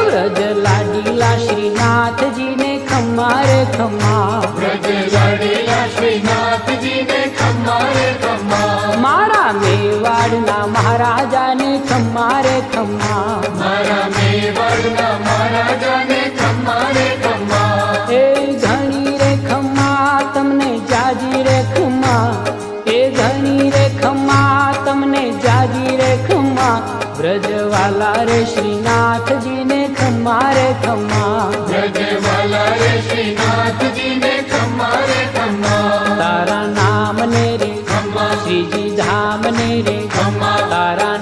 વ્રજ લાડીલા શ્રીનાથજી ને ખમ્મા રે ખમ્મા, વ્રજ લાડીલા શ્રીનાથજી ને ખમ્મા રે ખમ્મા, મારા મેવાડના મહારાજાને ખમ્મા રે ખમ્મા, મારા મેવાડના મહારાજાને ખમ્મા રે ખમ્મા, એ ઘણી રે ખમ્મા તમને જાજી રે ખમ્મા, એ ઘણી રે ખમ્મા તમને જાજી રે ખમ્મા, વ્રજવાલા રે શ્રીનાથજી ને ખમ્મા રે ખમ્મા, વ્રજવાલા રે શ્રીનાથજી ને ખમ્મા રે ખમ્મા, તારા નામ ને રે ખમ્મા, શ્રીજી ધામ ને રે ખમ્મા, તારા